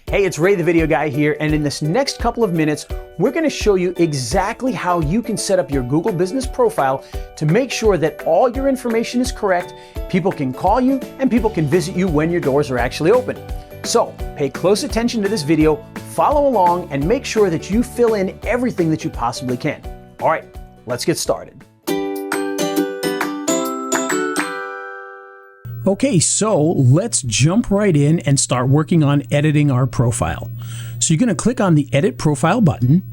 Hey, it's Ray the Video Guy here, and in this next couple of minutes, we're going to show you exactly how you can set up your Google business profile to make sure that all your information is correct, people can call you, and people can visit you when your doors are actually open. So, pay close attention to this video, follow along, and make sure that you fill in everything that you possibly can. All right, let's get started. Okay, so let's jump right in and start working on editing our profile. So you're going to click on the Edit Profile button,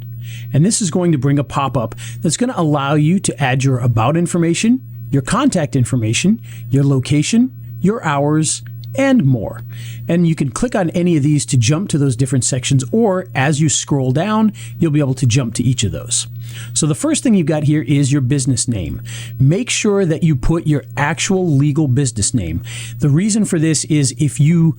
and this is going to bring a pop-up that's going to allow you to add your about information, your contact information, your location, your hours, and more. And you can click on any of these to jump to those different sections, or as you scroll down, you'll be able to jump to each of those. So the first thing you've got here is your business name. Make sure that you put your actual legal business name. The reason for this is if you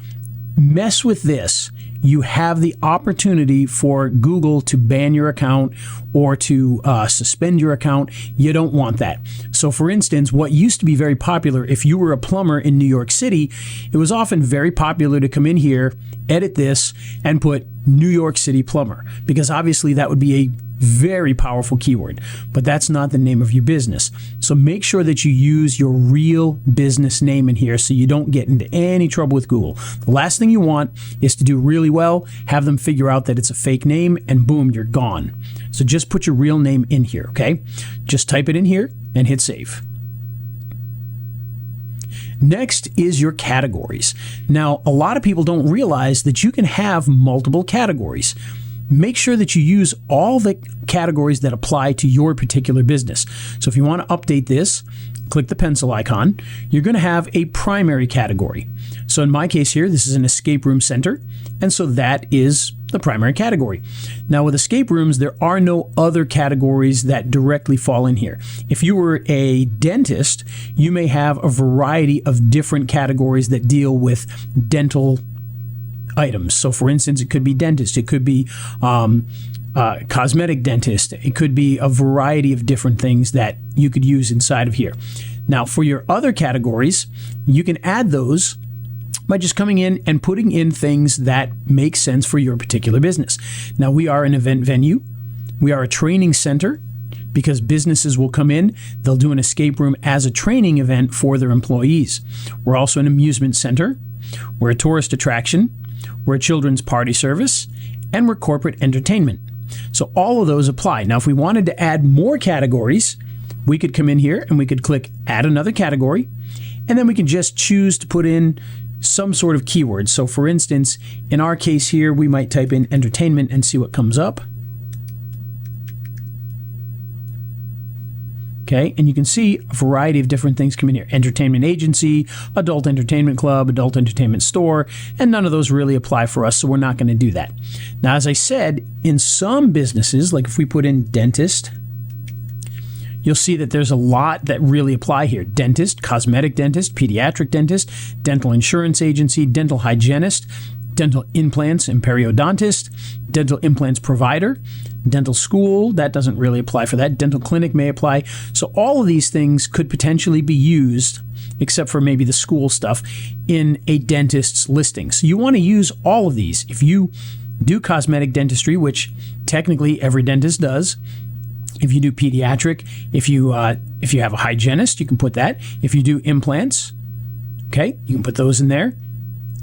mess with this, you have the opportunity for Google to ban your account or to suspend your account. You don't want that. So for instance, what used to be very popular, if you were a plumber in New York City, it was often very popular to come in here, edit this, and put New York City plumber, because obviously that would be a very powerful keyword, but that's not the name of your business. So make sure that you use your real business name in here so you don't get into any trouble with Google. The last thing you want is to do really well, have them figure out that it's a fake name, and boom, you're gone. So just put your real name in here, okay? Just type it in here and hit save. Next is your categories. Now, a lot of people don't realize that you can have multiple categories. Make sure that you use all the categories that apply to your particular business. So if you want to update this, click the pencil icon. You're going to have a primary category. So in my case here, this is an escape room center, and so that is the primary category. Now with escape rooms, there are no other categories that directly fall in here. If you were a dentist, you may have a variety of different categories that deal with dental items. So for instance, it could be dentist, it could be cosmetic dentist, it could be a variety of different things that you could use inside of here. Now for your other categories, you can add those by just coming in and putting in things that make sense for your particular business. Now we are an event venue, we are a training center, because businesses will come in, they'll do an escape room as a training event for their employees. We're also an amusement center, we're a tourist attraction, we're a children's party service, and we're corporate entertainment. So all of those apply. Now, if we wanted to add more categories, we could come in here and we could click Add Another Category, and then we can just choose to put in some sort of keyword. So for instance, in our case here, we might type in entertainment and see what comes up. Okay, and you can see a variety of different things come in here. Entertainment agency, adult entertainment club, adult entertainment store, and none of those really apply for us, so we're not going to do that. Now, as I said, in some businesses, like if we put in dentist, you'll see that there's a lot that really apply here. Dentist, cosmetic dentist, pediatric dentist, dental insurance agency, dental hygienist, dental implants and periodontist, dental implants provider, dental school, that doesn't really apply for that. Dental clinic may apply. So all of these things could potentially be used, except for maybe the school stuff, in a dentist's listing. So you want to use all of these. If you do cosmetic dentistry, which technically every dentist does, if you do pediatric, if you have a hygienist, you can put that. If you do implants, okay, you can put those in there.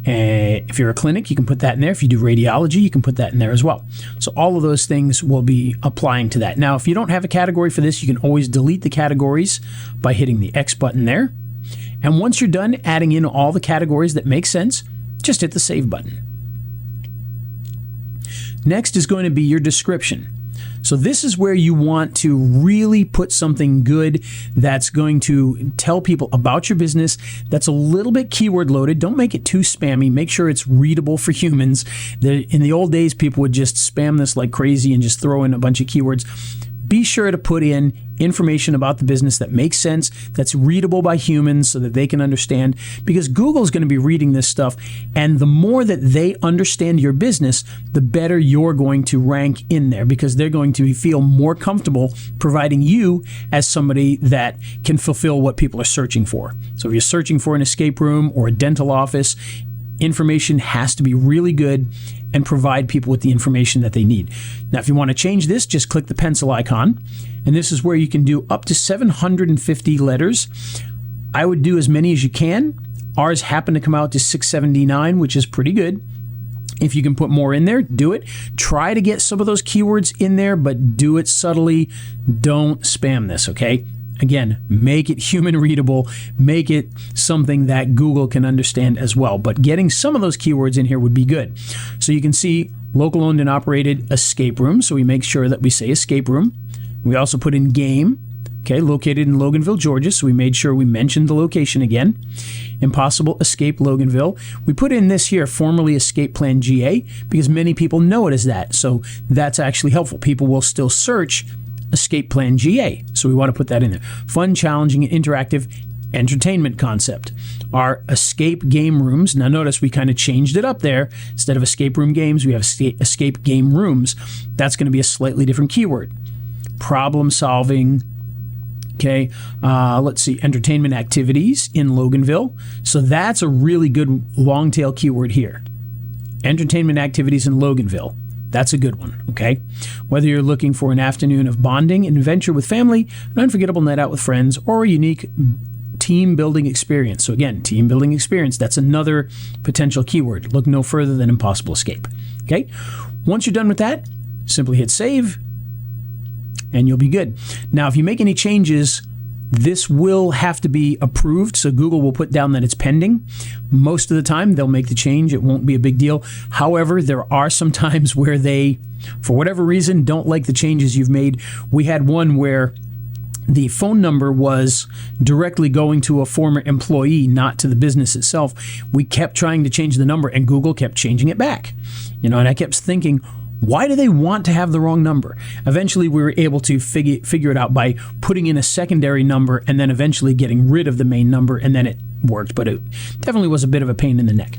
If you're a clinic, you can put that in there. If you do radiology, you can put that in there as well. So all of those things will be applying to that. Now, if you don't have a category for this, you can always delete the categories by hitting the X button there. And once you're done adding in all the categories that make sense, just hit the Save button. Next is going to be your description. So this is where you want to really put something good that's going to tell people about your business, that's a little bit keyword loaded. Don't make it too spammy. Make sure it's readable for humans. In the old days, people would just spam this like crazy and just throw in a bunch of keywords. Be sure to put in information about the business that makes sense, that's readable by humans so that they can understand, because Google is going to be reading this stuff, and the more that they understand your business, the better you're going to rank in there, because they're going to feel more comfortable providing you as somebody that can fulfill what people are searching for. So if you're searching for an escape room or a dental office, information has to be really good and provide people with the information that they need. Now, if you want to change this, just click the pencil icon, and this is where you can do up to 750 letters. I would do as many as you can. Ours happen to come out to 679, which is pretty good. If you can put more in there, do it. Try to get some of those keywords in there, but do it subtly. Don't spam this, okay? Again, make it human readable, make it something that Google can understand as well. But getting some of those keywords in here would be good. So you can see local owned and operated escape room. So we make sure that we say escape room. We also put in game, okay, located in Loganville, Georgia. So we made sure we mentioned the location again. Impossible Escape Loganville. We put in this here, formerly Escape Plan GA, because many people know it as that. So that's actually helpful. People will still search Escape Plan GA. So we want to put that in there. Fun, challenging, and interactive entertainment concept. Our escape game rooms. Now notice we kind of changed it up there. Instead of escape room games, we have escape game rooms. That's going to be a slightly different keyword. Problem solving. Okay, let's see, entertainment activities in Loganville. So that's a really good long tail keyword here. Entertainment activities in Loganville. That's a good one, okay? Whether you're looking for an afternoon of bonding and adventure with family, an unforgettable night out with friends, or a unique team building experience. So again, team building experience, that's another potential keyword. Look no further than Impossible Escape, okay? Once you're done with that, simply hit save, and you'll be good. Now, if you make any changes, this will have to be approved, so Google will put down that it's pending. Most of the time, they'll make the change. It won't be a big deal. However, there are some times where they, for whatever reason, don't like the changes you've made. We had one where the phone number was directly going to a former employee, not to the business itself. We kept trying to change the number, and Google kept changing it back. And I kept thinking, why do they want to have the wrong number? Eventually, we were able to figure it out by putting in a secondary number and then eventually getting rid of the main number, and then it worked, but it definitely was a bit of a pain in the neck.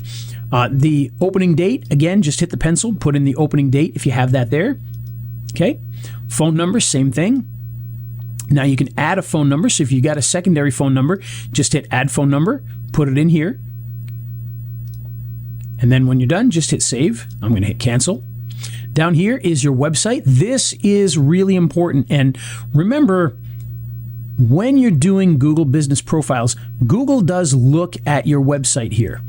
The opening date, again, just hit the pencil, put in the opening date if you have that there. Okay. Phone number, same thing. Now you can add a phone number, so if you got a secondary phone number, just hit add phone number, put it in here. And then when you're done, just hit save. I'm going to hit cancel. Down here is your website. This is really important. And remember, when you're doing Google business profiles, Google does look at your website here.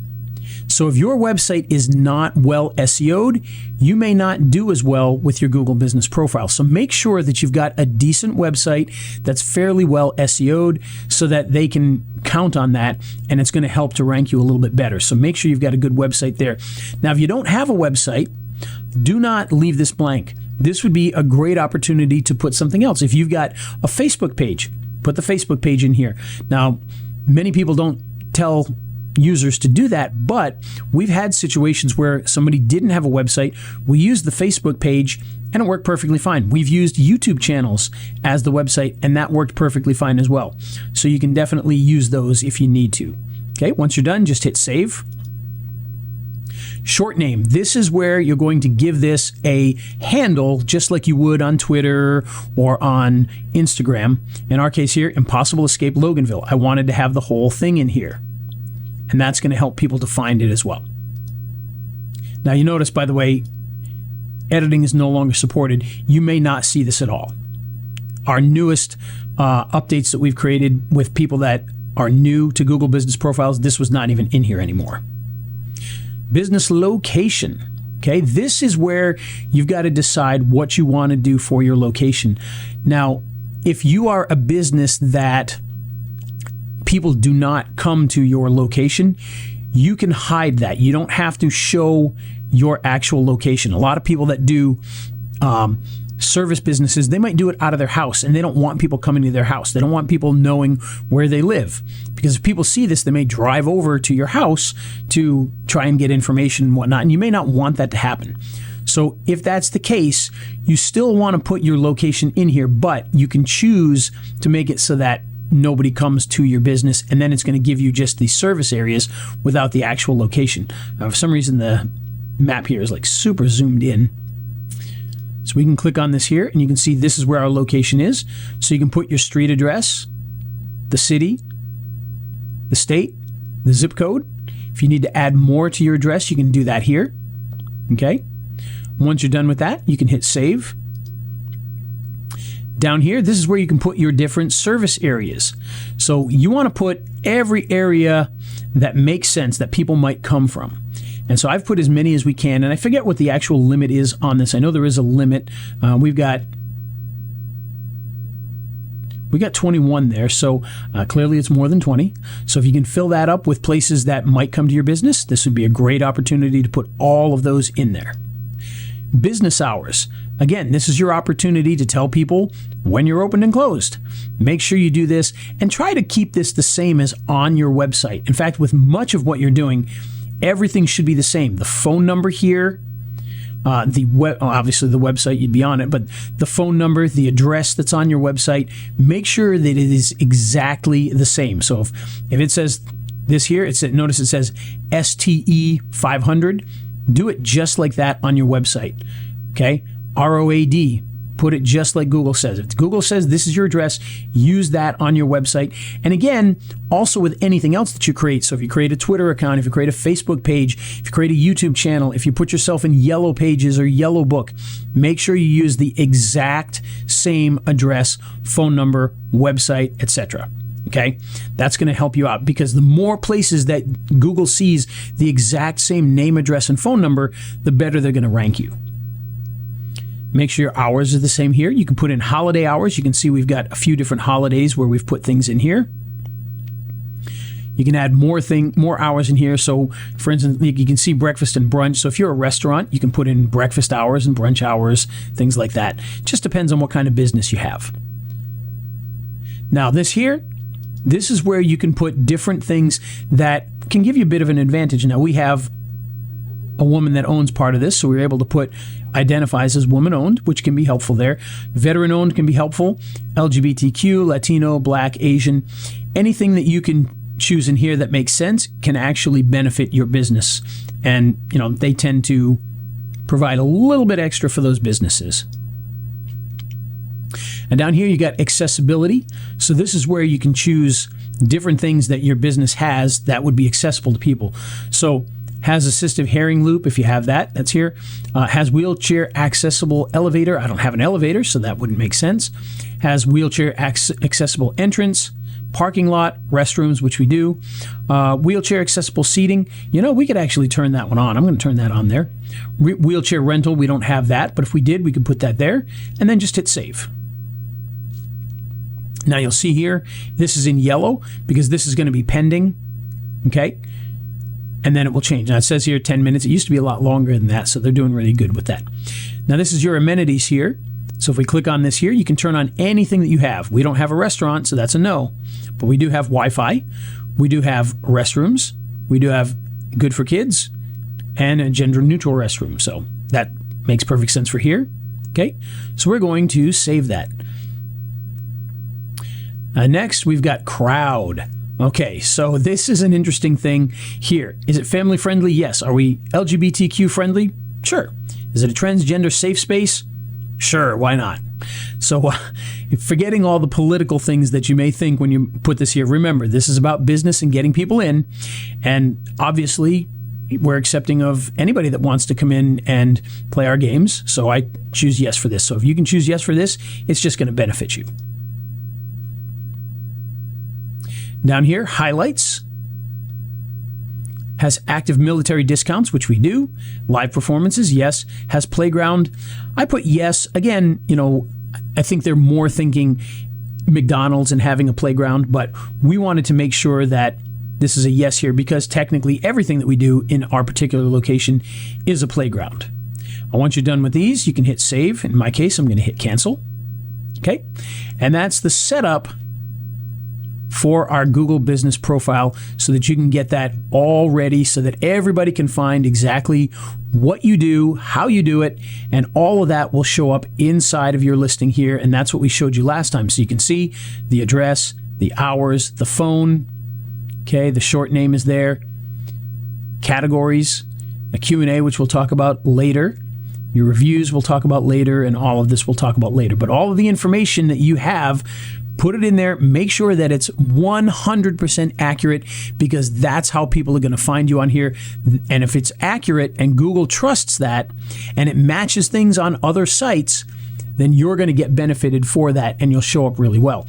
So if your website is not well SEO'd, you may not do as well with your Google business profile. So make sure that you've got a decent website that's fairly well SEO'd so that they can count on that, and it's going to help to rank you a little bit better. So make sure you've got a good website there. Now, if you don't have a website, do not leave this blank. This would be a great opportunity to put something else. If you've got a Facebook page, put the Facebook page in here. Now, many people don't tell users to do that, but we've had situations where somebody didn't have a website. We used the Facebook page and it worked perfectly fine. We've used YouTube channels as the website and that worked perfectly fine as well. So you can definitely use those if you need to. Okay, once you're done, just hit save. Short name. This is where you're going to give this a handle just like you would on Twitter or on Instagram. In our case here, Impossible Escape Loganville. I wanted to have the whole thing in here. And that's going to help people to find it as well. Now you notice, by the way, editing is no longer supported. You may not see this at all. Our newest updates that we've created with people that are new to Google Business Profiles, this was not even in here anymore. Business location. Okay, this is where you've got to decide what you want to do for your location. Now, if you are a business that people do not come to your location, you can hide that. You don't have to show your actual location. A lot of people that do service businesses, they might do it out of their house, and they don't want people coming to their house. They don't want people knowing where they live, because if people see this, they may drive over to your house to try and get information and whatnot, and you may not want that to happen. So if that's the case, you still want to put your location in here, but you can choose to make it so that nobody comes to your business, and then it's going to give you just the service areas without the actual location. For some reason, the map here is like super zoomed in. So we can click on this here, and you can see this is where our location is. So you can put your street address, the city, the state, the zip code. If you need to add more to your address, you can do that here. Okay? Once you're done with that, you can hit save. Down here, this is where you can put your different service areas. So you want to put every area that makes sense that people might come from. And so I've put as many as we can, and I forget what the actual limit is on this. I know there is a limit. We've got 21 there, so clearly it's more than 20. So if you can fill that up with places that might come to your business, this would be a great opportunity to put all of those in there. Business hours. Again, this is your opportunity to tell people when you're open and closed. Make sure you do this and try to keep this the same as on your website. In fact, with much of what you're doing, everything should be the same. The phone number here, obviously the website, you'd be on it, but the phone number, the address that's on your website, make sure that it is exactly the same. So if it says this here, notice it says STE 500, do it just like that on your website. Okay? ROAD, put it just like Google says. If Google says this is your address, use that on your website. And again, also with anything else that you create. So if you create a Twitter account, if you create a Facebook page, if you create a YouTube channel, if you put yourself in Yellow Pages or Yellow Book, make sure you use the exact same address, phone number, website, etc. Okay? That's going to help you out, because the more places that Google sees the exact same name, address, and phone number, the better they're going to rank you. Make sure your hours are the same here. You can put in holiday hours. You can see we've got a few different holidays where we've put things in here. You can add more hours in here. So, for instance, you can see breakfast and brunch. So if you're a restaurant, you can put in breakfast hours and brunch hours, things like that. Just depends on what kind of business you have. Now, this is where you can put different things that can give you a bit of an advantage. Now, we have a woman that owns part of this, so we're able to put identifies as woman-owned, which can be helpful there. Veteran-owned can be helpful. LGBTQ, Latino, Black, Asian. Anything that you can choose in here that makes sense can actually benefit your business. And, they tend to provide a little bit extra for those businesses. And down here, you got accessibility. So this is where you can choose different things that your business has that would be accessible to people. So has assistive hearing loop, if you have that, that's here. Has wheelchair accessible elevator. I don't have an elevator, so that wouldn't make sense. Has wheelchair accessible entrance, parking lot, restrooms, which we do. Wheelchair accessible seating. We could actually turn that one on. I'm going to turn that on there. Wheelchair rental, we don't have that, but if we did, we could put that there, and then just hit save. Now you'll see here, this is in yellow because this is going to be pending, okay? And then it will change. Now it says here 10 minutes. It used to be a lot longer than that, so they're doing really good with that. Now this is your amenities here. So if we click on this here, you can turn on anything that you have. We don't have a restaurant, so that's a no. But we do have Wi-Fi. We do have restrooms. We do have good for kids and a gender-neutral restroom. So that makes perfect sense for here. Okay, so we're going to save that. Next, we've got crowd. Okay, so this is an interesting thing here. Is it family friendly? Yes. Are we LGBTQ friendly? Sure. Is it a transgender safe space? Sure, why not? So forgetting all the political things that you may think when you put this here, remember, this is about business and getting people in. And obviously, we're accepting of anybody that wants to come in and play our games. So I choose yes for this. So if you can choose yes for this, it's just going to benefit you. Down here, highlights. Has active military discounts, which we do. Live performances, yes. Has playground. I put yes. Again, I think they're more thinking McDonald's and having a playground, but we wanted to make sure that this is a yes here because technically everything that we do in our particular location is a playground. Once you're done with these, you can hit save. In my case, I'm going to hit cancel. Okay? And that's the setup for our Google business profile so that you can get that all ready so that everybody can find exactly what you do, how you do it, and all of that will show up inside of your listing here. And that's what we showed you last time. So you can see the address, the hours, the phone, okay, the short name is there, categories, a Q&A, which we'll talk about later. Your reviews we'll talk about later, and all of this we'll talk about later. But all of the information that you have, put it in there. Make sure that it's 100% accurate, because that's how people are going to find you on here. And if it's accurate and Google trusts that and it matches things on other sites, then you're going to get benefited for that and you'll show up really well.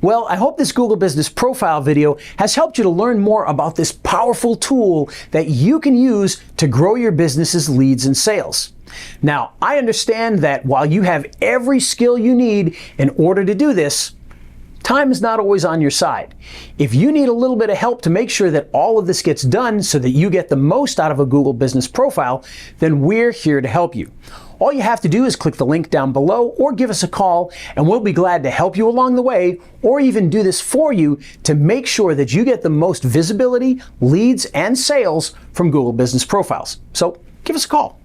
Well, I hope this Google Business Profile video has helped you to learn more about this powerful tool that you can use to grow your business's leads and sales. Now, I understand that while you have every skill you need in order to do this, time is not always on your side. If you need a little bit of help to make sure that all of this gets done so that you get the most out of a Google Business Profile, then we're here to help you. All you have to do is click the link down below or give us a call, and we'll be glad to help you along the way, or even do this for you to make sure that you get the most visibility, leads, and sales from Google Business Profiles. So give us a call.